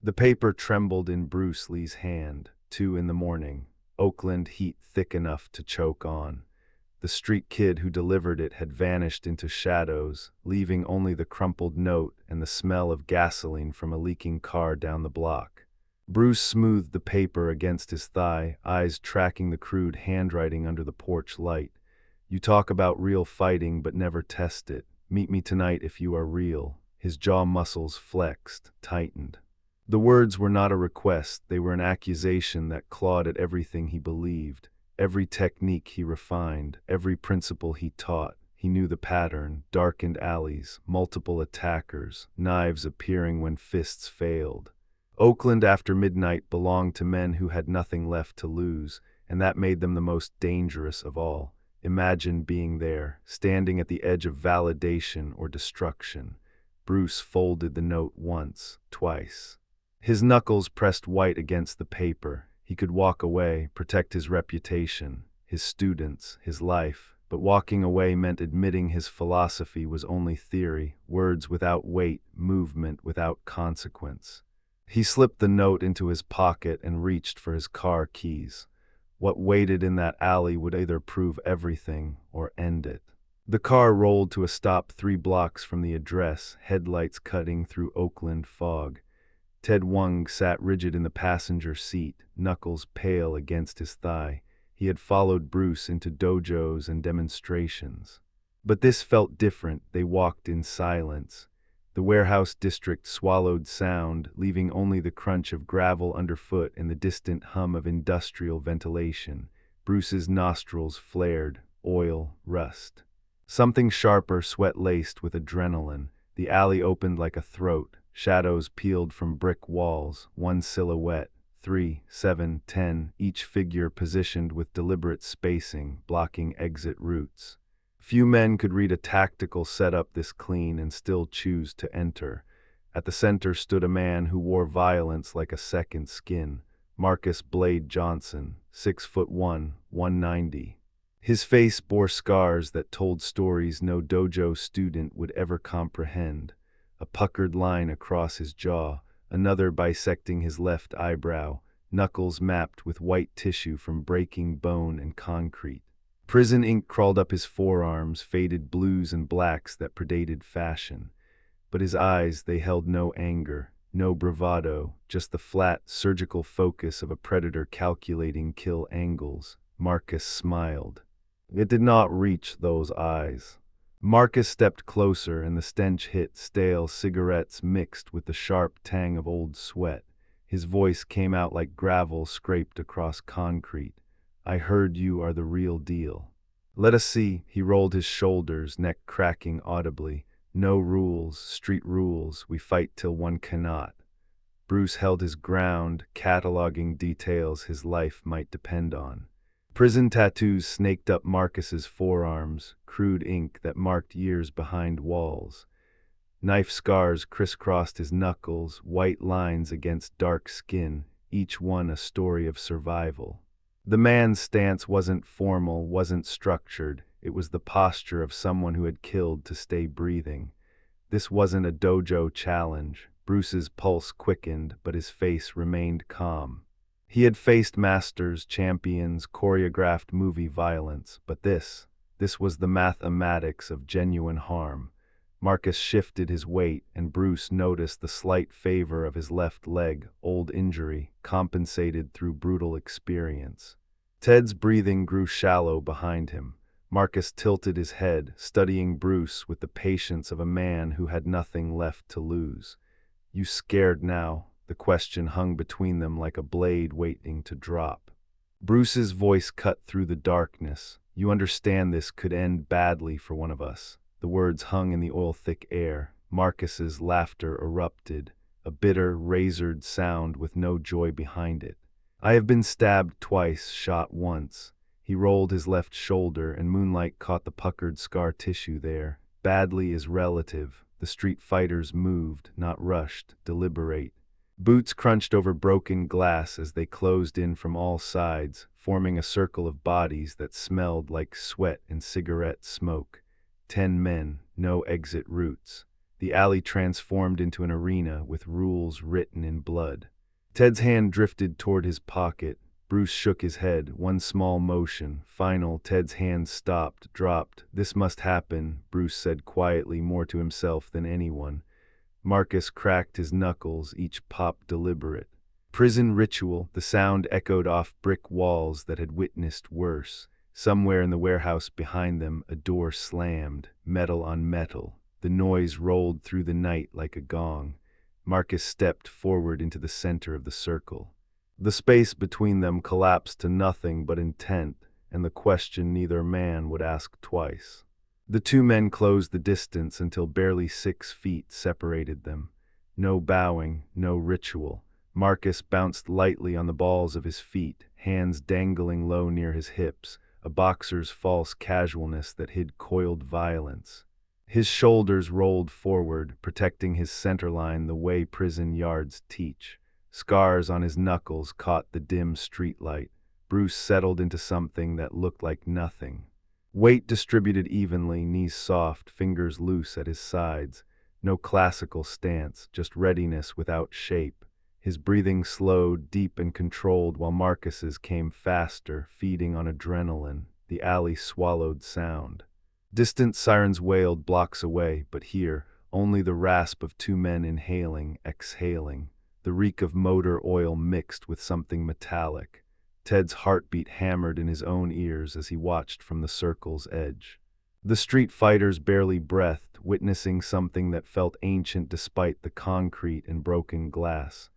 The paper trembled in Bruce Lee's hand. 2 in the morning. Oakland heat thick enough to choke on. The street kid who delivered it had vanished into shadows, leaving only the crumpled note and the smell of gasoline from a leaking car down the block. Bruce smoothed the paper against his thigh, eyes tracking the crude handwriting under the porch light. You talk about real fighting but never test it. Meet me tonight if you are real. His jaw muscles flexed, tightened. The words were not a request, they were an accusation that clawed at everything he believed. Every technique he refined, every principle he taught. He knew the pattern: darkened alleys, multiple attackers, knives appearing when fists failed. Oakland after midnight belonged to men who had nothing left to lose, and that made them the most dangerous of all. Imagine being there, standing at the edge of validation or destruction. Bruce folded the note once, twice. His knuckles pressed white against the paper. He could walk away, protect his reputation, his students, his life, but walking away meant admitting his philosophy was only theory, words without weight, movement without consequence. He slipped the note into his pocket and reached for his car keys. What waited in that alley would either prove everything or end it. The car rolled to a stop 3 blocks from the address, headlights cutting through Oakland fog. Ted Wung sat rigid in the passenger seat, knuckles pale against his thigh. He had followed Bruce into dojos and demonstrations. But this felt different. They walked in silence. The warehouse district swallowed sound, leaving only the crunch of gravel underfoot and the distant hum of industrial ventilation. Bruce's nostrils flared, oil, rust. Something sharper, sweat-laced with adrenaline. The alley opened like a throat. Shadows peeled from brick walls, 1 silhouette, 3, 7, 10, each figure positioned with deliberate spacing, blocking exit routes. Few men could read a tactical setup this clean and still choose to enter. At the center stood a man who wore violence like a second skin, Marcus Blade Johnson, 6'1", 190. His face bore scars that told stories no dojo student would ever comprehend. A puckered line across his jaw, another bisecting his left eyebrow, knuckles mapped with white tissue from breaking bone and concrete. Prison ink crawled up his forearms, faded blues and blacks that predated fashion. But his eyes, they held no anger, no bravado, just the flat, surgical focus of a predator calculating kill angles. Marcus smiled. It did not reach those eyes. Marcus stepped closer, and the stench hit, stale cigarettes mixed with the sharp tang of old sweat. His voice came out like gravel scraped across concrete. I heard you are the real deal. Let us see. He rolled his shoulders, neck cracking audibly. No rules, street rules, we fight till one cannot. Bruce held his ground, cataloging details his life might depend on. Prison tattoos snaked up Marcus's forearms, crude ink that marked years behind walls. Knife scars crisscrossed his knuckles, white lines against dark skin, each one a story of survival. The man's stance wasn't formal, wasn't structured. It was the posture of someone who had killed to stay breathing. This wasn't a dojo challenge. Bruce's pulse quickened, but his face remained calm. He had faced masters, champions, choreographed movie violence, but this was the mathematics of genuine harm. Marcus shifted his weight, and Bruce noticed the slight favor of his left leg, old injury, compensated through brutal experience. Ted's breathing grew shallow behind him. Marcus tilted his head, studying Bruce with the patience of a man who had nothing left to lose. You scared now? The question hung between them like a blade waiting to drop. Bruce's voice cut through the darkness. You understand this could end badly for one of us. The words hung in the oil-thick air. Marcus's laughter erupted, a bitter, razored sound with no joy behind it. I have been stabbed twice, shot once. He rolled his left shoulder, and moonlight caught the puckered scar tissue there. Badly is relative. The street fighters moved, not rushed, deliberate. Boots crunched over broken glass as they closed in from all sides, forming a circle of bodies that smelled like sweat and cigarette smoke. 10 men, no exit routes. the alley transformed into an arena with rules written in blood. Ted's hand drifted toward his pocket. Bruce shook his head, one small motion. Final, Ted's hand stopped, dropped. "This must happen," Bruce said quietly, more to himself than anyone. Marcus cracked his knuckles, each pop deliberate. Prison ritual, the sound echoed off brick walls that had witnessed worse. Somewhere in the warehouse behind them, a door slammed, metal on metal. The noise rolled through the night like a gong. Marcus stepped forward into the center of the circle. The space between them collapsed to nothing but intent, and the question neither man would ask twice. The two men closed the distance until barely 6 feet separated them. No bowing, no ritual. Marcus bounced lightly on the balls of his feet, hands dangling low near his hips, a boxer's false casualness that hid coiled violence. His shoulders rolled forward, protecting his centerline the way prison yards teach. Scars on his knuckles caught the dim streetlight. Bruce settled into something that looked like nothing. Weight distributed evenly, knees soft, fingers loose at his sides. No classical stance, just readiness without shape. His breathing slowed, deep and controlled, while Marcus's came faster, feeding on adrenaline. The alley swallowed sound. Distant sirens wailed blocks away, but here, only the rasp of two men inhaling, exhaling. The reek of motor oil mixed with something metallic. Ted's heartbeat hammered in his own ears as he watched from the circle's edge. The street fighters barely breathed, witnessing something that felt ancient despite the concrete and broken glass.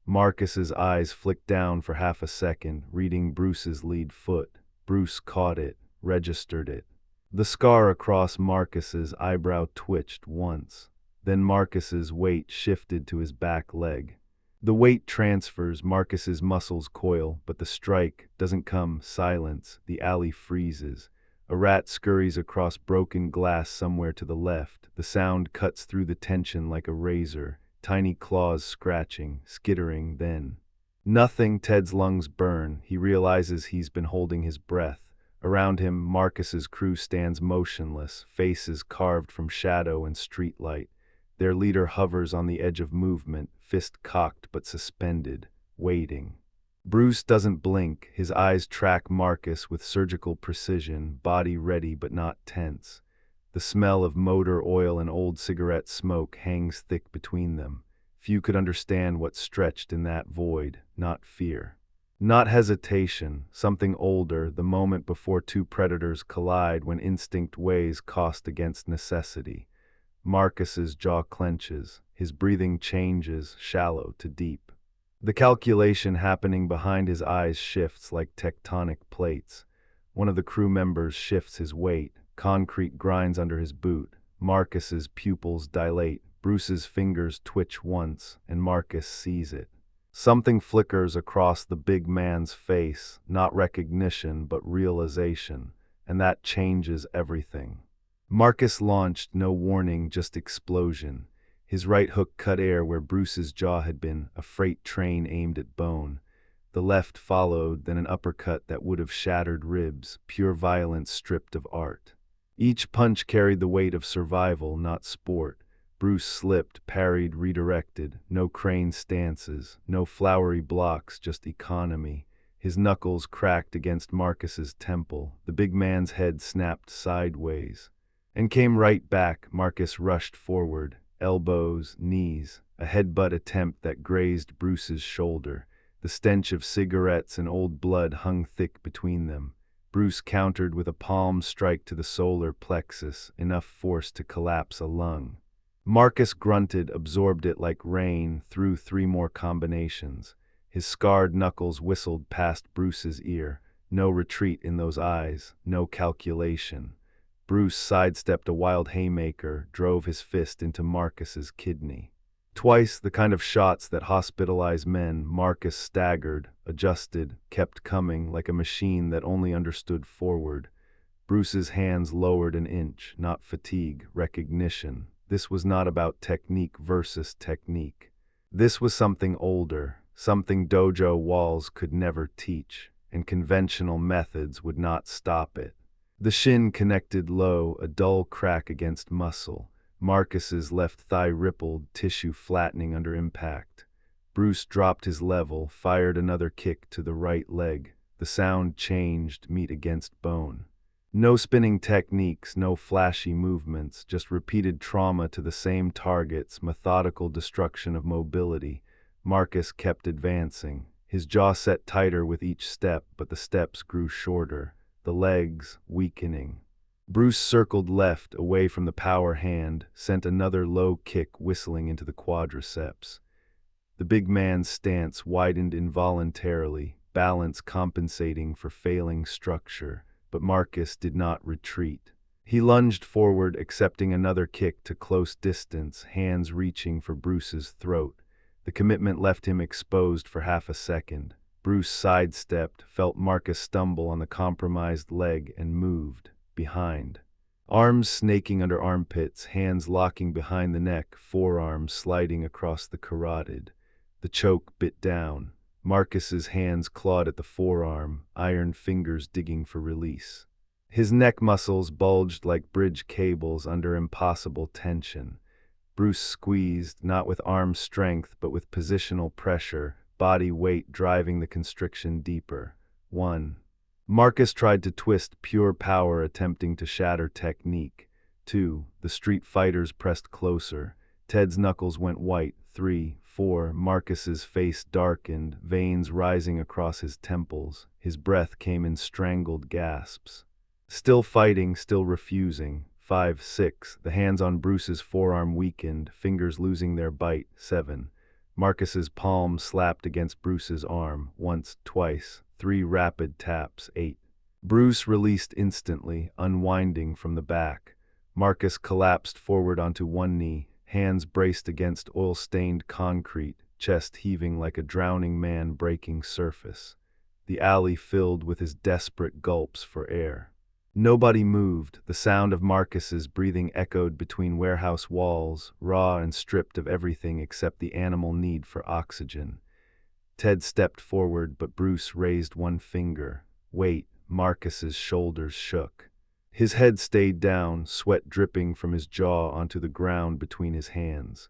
Marcus's eyes flicked down for half a second, reading Bruce's lead foot. Bruce caught it, registered it. The scar across Marcus's eyebrow twitched once. Then Marcus's weight shifted to his back leg. The weight transfers, Marcus's muscles coil, but the strike doesn't come. Silence. The alley freezes. A rat scurries across broken glass somewhere to the left. The sound cuts through the tension like a razor. Tiny claws scratching, skittering, then nothing. Ted's lungs burn. He realizes he's been holding his breath. Around him, Marcus's crew stands motionless, faces carved from shadow and streetlight. Their leader hovers on the edge of movement, fist cocked but suspended, waiting. Bruce doesn't blink. His eyes track Marcus with surgical precision, body ready but not tense. The smell of motor oil and old cigarette smoke hangs thick between them. Few could understand what stretched in that void, not fear. Not hesitation, something older, the moment before two predators collide when instinct weighs cost against necessity. Marcus's jaw clenches, his breathing changes, shallow to deep. The calculation happening behind his eyes shifts like tectonic plates. One of the crew members shifts his weight. Concrete grinds under his boot. Marcus's pupils dilate. Bruce's fingers twitch once, and Marcus sees it. Something flickers across the big man's face, not recognition but realization, and that changes everything. Marcus launched, no warning, just explosion. His right hook cut air where Bruce's jaw had been, a freight train aimed at bone. The left followed, then an uppercut that would have shattered ribs, pure violence stripped of art. Each punch carried the weight of survival, not sport. Bruce slipped, parried, redirected. No crane stances, no flowery blocks, just economy. His knuckles cracked against Marcus's temple. The big man's head snapped sideways and came right back. Marcus rushed forward, elbows, knees, a headbutt attempt that grazed Bruce's shoulder. The stench of cigarettes and old blood hung thick between them. Bruce countered with a palm strike to the solar plexus, enough force to collapse a lung. Marcus grunted, absorbed it like rain, threw 3 more combinations. His scarred knuckles whistled past Bruce's ear. No retreat in those eyes, no calculation. Bruce sidestepped a wild haymaker, drove his fist into Marcus's kidney. Twice the kind of shots that hospitalize men. Marcus staggered, adjusted, kept coming like a machine that only understood forward. Bruce's hands lowered an inch, not fatigue, recognition. This was not about technique versus technique. This was something older, something dojo walls could never teach, and conventional methods would not stop it. The shin connected low, a dull crack against muscle. Marcus's left thigh rippled, tissue flattening under impact. Bruce dropped his level, fired another kick to the right leg. The sound changed, meat against bone. No spinning techniques, no flashy movements, just repeated trauma to the same targets, methodical destruction of mobility. Marcus kept advancing. His jaw set tighter with each step, but the steps grew shorter, the legs weakening. Bruce circled left, away from the power hand, sent another low kick whistling into the quadriceps. The big man's stance widened involuntarily, balance compensating for failing structure, but Marcus did not retreat. He lunged forward, accepting another kick to close distance, hands reaching for Bruce's throat. The commitment left him exposed for half a second. Bruce sidestepped, felt Marcus stumble on the compromised leg, and moved behind. Arms snaking under armpits, hands locking behind the neck, forearms sliding across the carotid. The choke bit down. Marcus's hands clawed at the forearm, iron fingers digging for release. His neck muscles bulged like bridge cables under impossible tension. Bruce squeezed, not with arm strength but with positional pressure, body weight driving the constriction deeper. 1. Marcus tried to twist, pure power attempting to shatter technique. 2. The street fighters pressed closer. Ted's knuckles went white. 3. 4. Marcus's face darkened, veins rising across his temples. His breath came in strangled gasps. Still fighting, still refusing. 5. 6. The hands on Bruce's forearm weakened, fingers losing their bite. 7. Marcus's palm slapped against Bruce's arm, once, twice. 3 rapid taps. 8. Bruce released instantly, unwinding from the back. Marcus collapsed forward onto one knee, hands braced against oil-stained concrete, chest heaving like a drowning man breaking surface. The alley filled with his desperate gulps for air. Nobody moved. The sound of Marcus's breathing echoed between warehouse walls, raw and stripped of everything except the animal need for oxygen. Ted stepped forward, but Bruce raised one finger. Wait. Marcus's shoulders shook. His head stayed down, sweat dripping from his jaw onto the ground between his hands.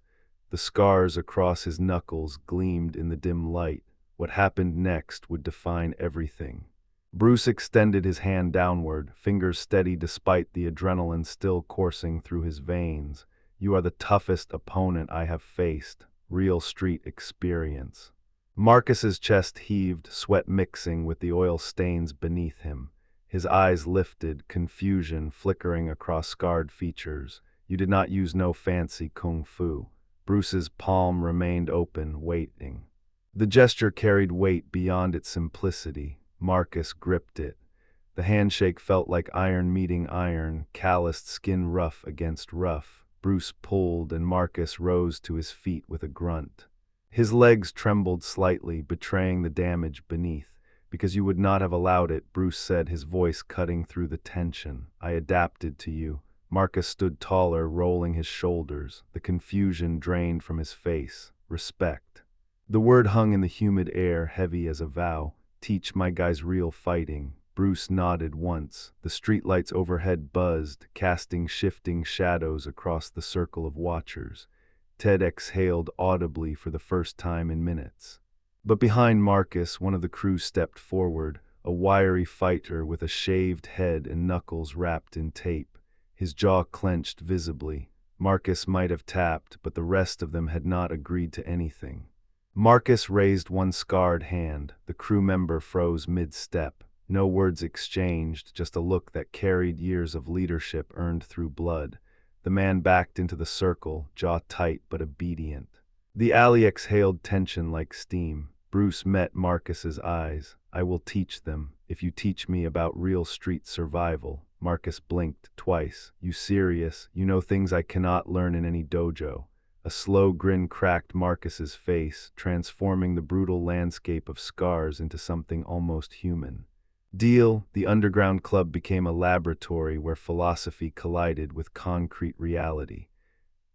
The scars across his knuckles gleamed in the dim light. What happened next would define everything. Bruce extended his hand downward, fingers steady despite the adrenaline still coursing through his veins. You are the toughest opponent I have faced. Real street experience. Marcus's chest heaved, sweat mixing with the oil stains beneath him. His eyes lifted, confusion flickering across scarred features. You did not use no fancy kung fu. Bruce's palm remained open, waiting. The gesture carried weight beyond its simplicity. Marcus gripped it. The handshake felt like iron meeting iron, calloused skin rough against rough. Bruce pulled, and Marcus rose to his feet with a grunt. His legs trembled slightly, betraying the damage beneath. Because you would not have allowed it, Bruce said, his voice cutting through the tension. I adapted to you. Marcus stood taller, rolling his shoulders. The confusion drained from his face. Respect. The word hung in the humid air, heavy as a vow. Teach my guys real fighting. Bruce nodded once. The streetlights overhead buzzed, casting shifting shadows across the circle of watchers. Ted exhaled audibly for the first time in minutes. But behind Marcus, one of the crew stepped forward, a wiry fighter with a shaved head and knuckles wrapped in tape. His jaw clenched visibly. Marcus might have tapped, but the rest of them had not agreed to anything. Marcus raised one scarred hand. The crew member froze mid-step. No words exchanged, just a look that carried years of leadership earned through blood. The man backed into the circle, jaw tight but obedient. The alley exhaled tension like steam. Bruce met Marcus's eyes. I will teach them, if you teach me about real street survival. Marcus blinked twice. You serious? You know things I cannot learn in any dojo. A slow grin cracked Marcus's face, transforming the brutal landscape of scars into something almost human. Deal. The underground club became a laboratory where philosophy collided with concrete reality.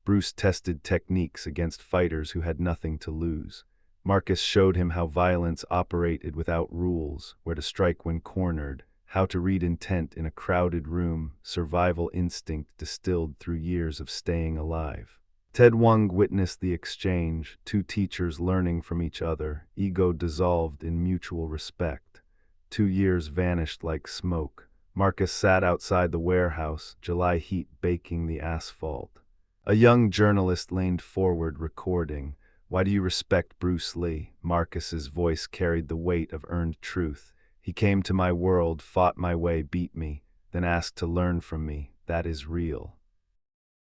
Bruce tested techniques against fighters who had nothing to lose. Marcus showed him how violence operated without rules, where to strike when cornered, how to read intent in a crowded room, survival instinct distilled through years of staying alive. Ted Wong witnessed the exchange, two teachers learning from each other, ego dissolved in mutual respect. 2 years vanished like smoke. Marcus sat outside the warehouse, July heat baking the asphalt. A young journalist leaned forward, recording. "Why do you respect Bruce Lee?" Marcus's voice carried the weight of earned truth. "He came to my world, fought my way, beat me, then asked to learn from me. That is real."